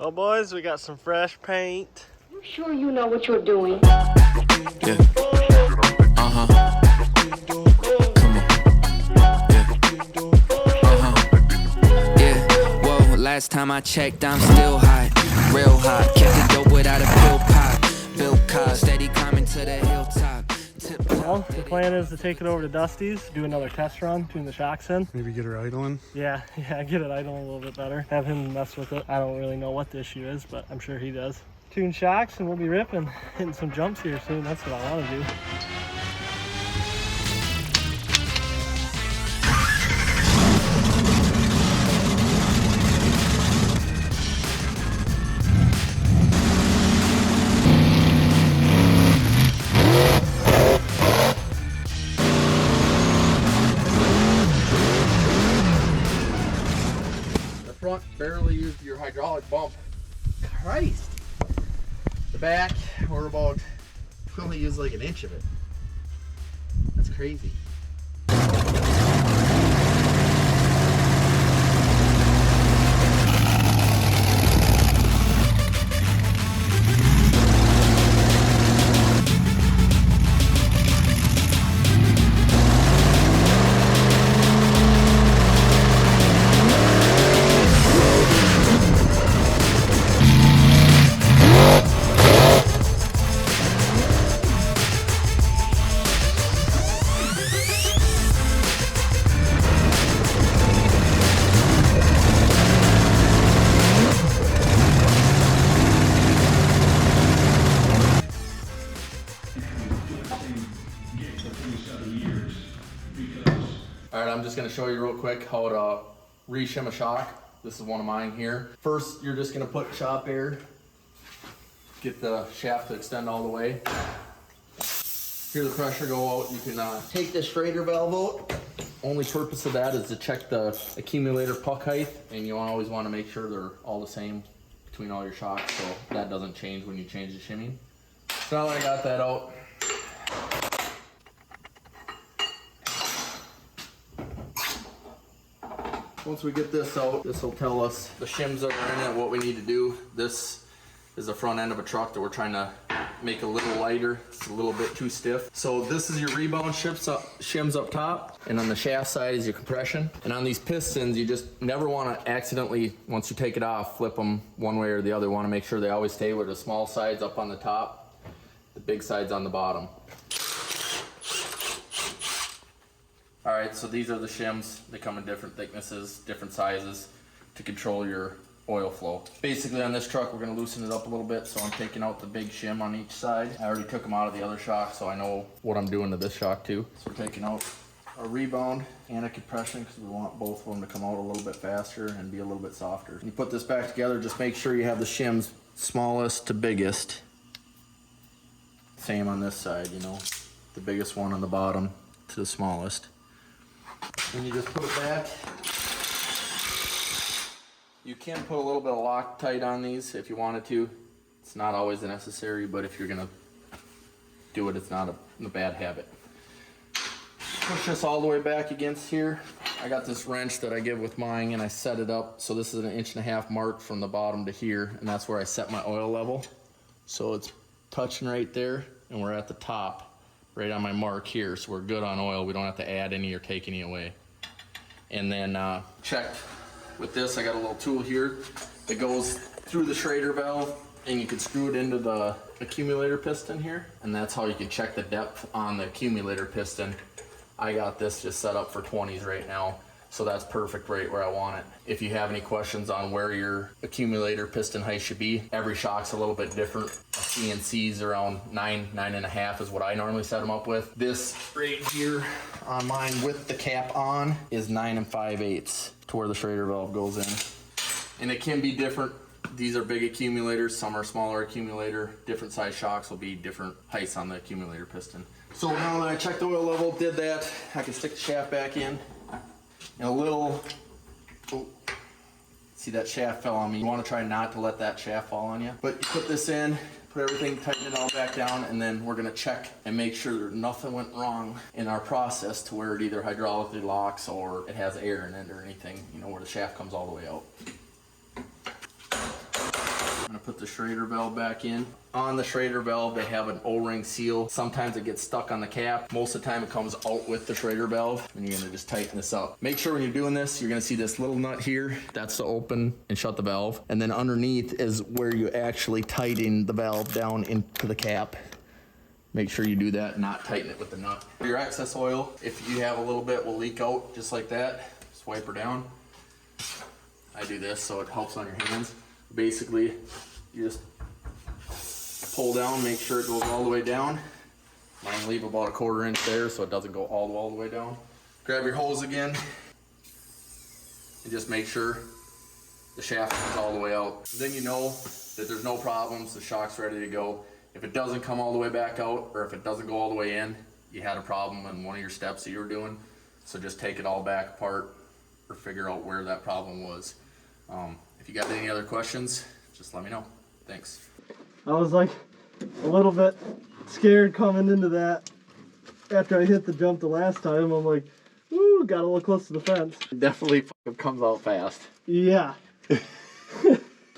Well, boys, we got some fresh paint. You sure you know what you're doing? Yeah. Uh-huh. Come on. Yeah. Uh-huh. Yeah. Whoa, last time I checked, I'm still hot. Real hot. Kept it dope without a pill pop. Bill Cobb, steady climbing to the hilltop. Well, the plan is to take it over to Dusty's, do another test run, tune the shocks in. Maybe get her idling? Yeah, get it idling a little bit better. Have him mess with it. I don't really know what the issue is, but I'm sure he does. Tune shocks and we'll be ripping, hitting some jumps here soon. That's what I want to do. Barely used your hydraulic bump. Christ. The back, we're about, we only used like an inch of it. That's crazy. Alright, I'm just going to show you real quick how to re-shim a shock. This is one of mine here. First, you're just going to put shop air, get the shaft to extend all the way. Hear the pressure go out. You can take the Schrader valve out. Only purpose of that is to check the accumulator puck height, and you always want to make sure they're all the same between all your shocks, so that doesn't change when you change the shimming. So now that I got that out, once we get this out, this will tell us the shims that are in it, what we need to do. This is the front end of a truck that we're trying to make a little lighter. It's a little bit too stiff. So this is your rebound shims up top, and on the shaft side is your compression. And on these pistons, you just never want to accidentally, once you take it off, flip them one way or the other. You want to make sure they always stay with the small sides up on the top, the big sides on the bottom. Alright, so these are the shims. They come in different thicknesses, different sizes to control your oil flow. Basically on this truck we're going to loosen it up a little bit, so I'm taking out the big shim on each side. I already took them out of the other shock, so I know what I'm doing to this shock too. So we're taking out a rebound and a compression because we want both of them to come out a little bit faster and be a little bit softer. When you put this back together, just make sure you have the shims smallest to biggest. Same on this side, you know, the biggest one on the bottom to the smallest. And you just put it back. You can put a little bit of Loctite on these if you wanted to. It's not always necessary, but if you're gonna do it, it's not a bad habit. Push this all the way back against here. I got this wrench that I give with mine, and I set it up. So this is an 1.5 inch mark from the bottom to here, and that's where I set my oil level. So it's touching right there, and we're at the top. Right on my mark here, so we're good on oil. We don't have to add any or take any away. And then check with this. I got a little tool here that goes through the Schrader valve, and you can screw it into the accumulator piston here, and that's how you can check the depth on the accumulator piston. I got this just set up for 20s right now, so that's perfect right where I want it. If you have any questions on where your accumulator piston height should be, every shock's a little bit different. CNC's around 9.5 is what I normally set them up with. This right here on mine with the cap on is 9 5/8 to where the Schrader valve goes in. And it can be different. These are big accumulators, some are smaller accumulator. Different size shocks will be different heights on the accumulator piston. So now that I checked the oil level, did that, I can stick the shaft back in. And a little, oh, see that shaft fell on me. You want to try not to let that shaft fall on you. But you put this in, put everything, tighten it all back down, and then we're going to check and make sure that nothing went wrong in our process to where it either hydraulically locks or it has air in it or anything, you know, where the shaft comes all the way out. put the Schrader valve back in. On the Schrader valve, they have an O-ring seal. Sometimes it gets stuck on the cap. Most of the time it comes out with the Schrader valve, and you're gonna just tighten this up. Make sure when you're doing this, you're gonna see this little nut here. That's to open and shut the valve. And then underneath is where you actually tighten the valve down into the cap. Make sure you do that, not tighten it with the nut. Your excess oil, if you have a little bit, will leak out just like that. Just wipe her down. I do this so it helps on your hands. Basically, you just pull down, make sure it goes all the way down. Mine leave about a 1/4 inch there so it doesn't go all the way down. Grab your hose again and just make sure the shaft is all the way out. Then you know that there's no problems, the shock's ready to go. If it doesn't come all the way back out, or if it doesn't go all the way in, you had a problem in one of your steps that you were doing. So just take it all back apart or figure out where that problem was. If you got any other questions, just let me know. Thanks. I was like a little bit scared coming into that. After I hit the jump the last time, I'm like, ooh, got a little close to the fence. It definitely comes out fast. Yeah.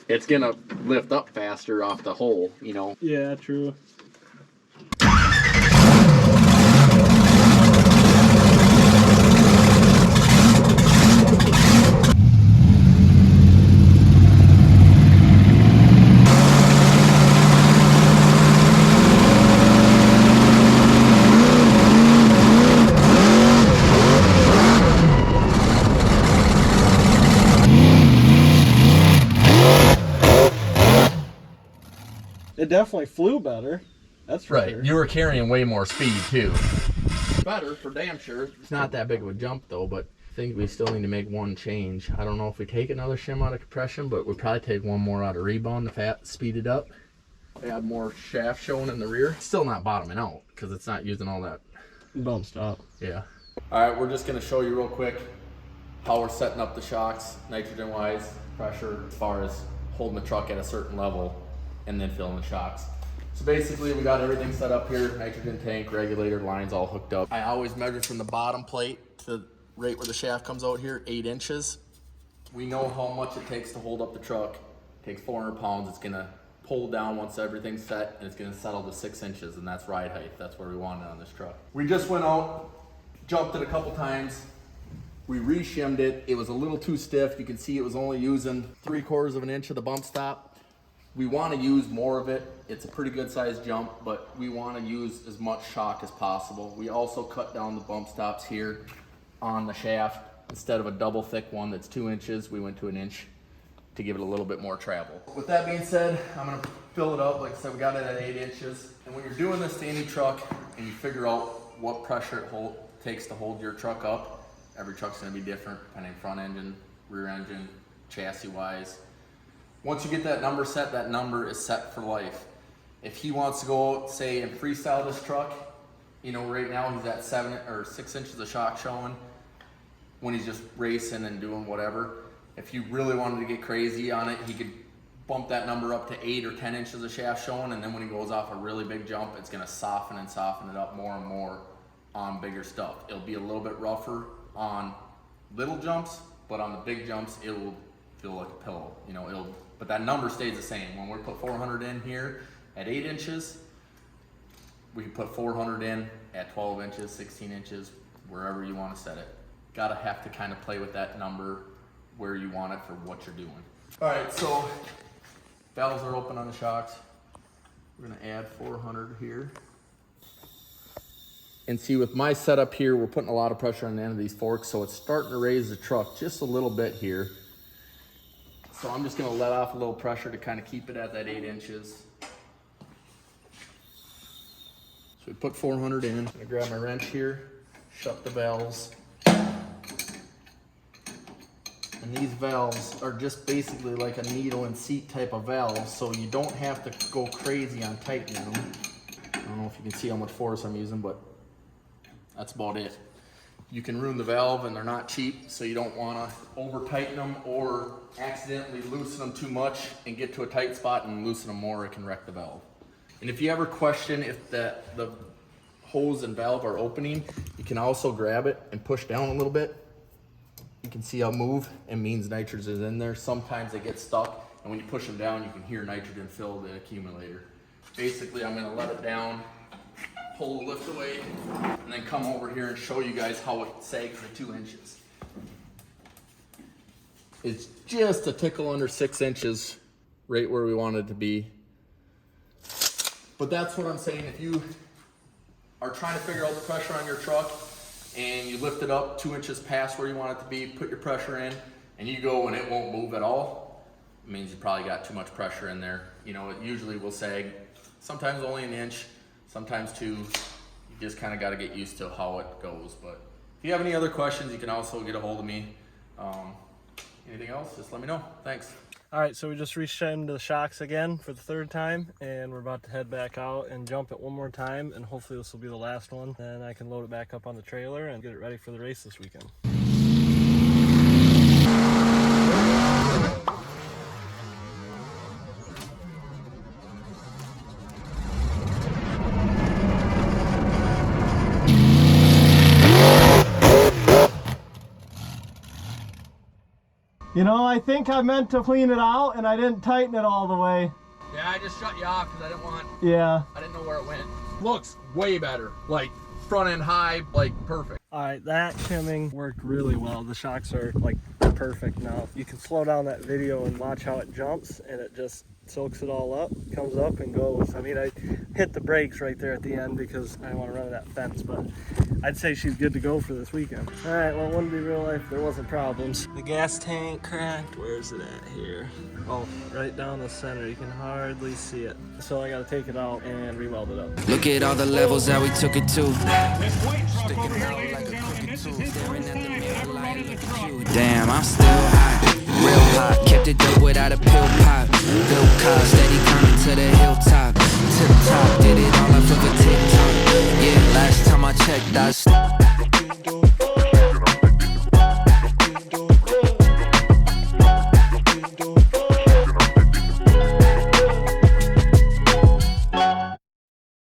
It's gonna lift up faster off the hole, you know. Yeah, true. It definitely flew better. That's for sure. You were carrying way more speed too. Better for damn sure. It's not that big of a jump though, but I think we still need to make one change. I don't know if we take another shim out of compression, but we'll probably take one more out of rebound to speed it up. Add more shaft showing in the rear. Still not bottoming out because it's not using all that bump stop. Yeah. All right, we're just gonna show you real quick how we're setting up the shocks, nitrogen wise, pressure, as far as holding the truck at a certain level and then filling the shocks. So basically we got everything set up here, nitrogen tank, regulator, lines all hooked up. I always measure from the bottom plate to right where the shaft comes out here, 8 inches. We know how much it takes to hold up the truck. It takes 400 pounds. It's gonna pull down once everything's set and it's gonna settle to 6 inches, and that's ride height. That's where we want it on this truck. We just went out, jumped it a couple times. We re-shimmed it. It was a little too stiff. You can see it was only using 3/4 of an inch of the bump stop. We want to use more of it. It's a pretty good sized jump, but we want to use as much shock as possible. We also cut down the bump stops here on the shaft. Instead of a double thick one that's 2 inches, we went to 1 inch to give it a little bit more travel. With that being said, I'm gonna fill it up. Like I said, we got it at 8 inches. And when you're doing this to any truck and you figure out what pressure it takes to hold your truck up, every truck's gonna be different, depending front engine, rear engine, chassis wise. Once you get that number set, that number is set for life. If he wants to go out, say, and freestyle this truck, you know, right now he's at 7 or 6 inches of shock showing when he's just racing and doing whatever. If you really wanted to get crazy on it, he could bump that number up to 8 or 10 inches of shaft showing, and then when he goes off a really big jump, it's gonna soften it up more and more on bigger stuff. It'll be a little bit rougher on little jumps, but on the big jumps, it will feel like a pillow. You know, but that number stays the same. When we put 400 in here at 8 inches, we can put 400 in at 12 inches, 16 inches, wherever you want to set it. Gotta have to kind of play with that number where you want it for what you're doing. All right, so valves are open on the shocks. We're gonna add 400 here. And see, with my setup here, we're putting a lot of pressure on the end of these forks, so it's starting to raise the truck just a little bit here. So I'm just gonna let off a little pressure to kind of keep it at that 8 inches. So we put 400 in. I'm gonna grab my wrench here, shut the valves. And these valves are just basically like a needle and seat type of valve, so you don't have to go crazy on tightening them. I don't know if you can see how much force I'm using, but that's about it. You can ruin the valve, and they're not cheap, so you don't want to over tighten them or accidentally loosen them too much and get to a tight spot and loosen them more. It can wreck the valve. And if you ever question if the hose and valve are opening, you can also grab it and push down a little bit. You can see how move, it means nitrogen is in there. Sometimes they get stuck and when you push them down, you can hear nitrogen fill the accumulator. Basically, I'm gonna let it down, pull the lift away, and then come over here and show you guys how it sags to 2 inches. It's just a tickle under 6 inches, right where we want it to be. But that's what I'm saying, if you are trying to figure out the pressure on your truck and you lift it up 2 inches past where you want it to be, put your pressure in, and you go and it won't move at all, it means you probably got too much pressure in there. You know, it usually will sag, sometimes only an inch, sometimes 2. You just kind of got to get used to how it goes. But if you have any other questions, you can also get a hold of me. Anything else, just let me know. Thanks. All right, so we just re-shimmed the shocks again for the 3rd time, and we're about to head back out and jump it one more time, and hopefully this will be the last one. Then I can load it back up on the trailer and get it ready for the race this weekend. You know, I think I meant to clean it out and I didn't tighten it all the way. Yeah, I just shut you off because I didn't know where it went. Looks way better, like front end high, like perfect. All right, that shimming worked really well. The shocks are like perfect now. You can slow down that video and watch how it jumps, and it just soaks it all up, comes up and goes. I mean, I hit the brakes right there at the end because I want to run that fence, but I'd say she's good to go for this weekend. All right, well, it wouldn't be real life if there wasn't problems. The gas tank cracked. Where's it at here? Oh, right down the center. You can hardly see it. So I got to take it out and re-weld it up. Look at all the levels that we took it to. Sticking out like a crooked tooth, staring at the mirror like, look at you. Damn, I'm still hot, real hot. Kept it dope without a pill pop. Built car, steady climbing to the hilltop. To the top,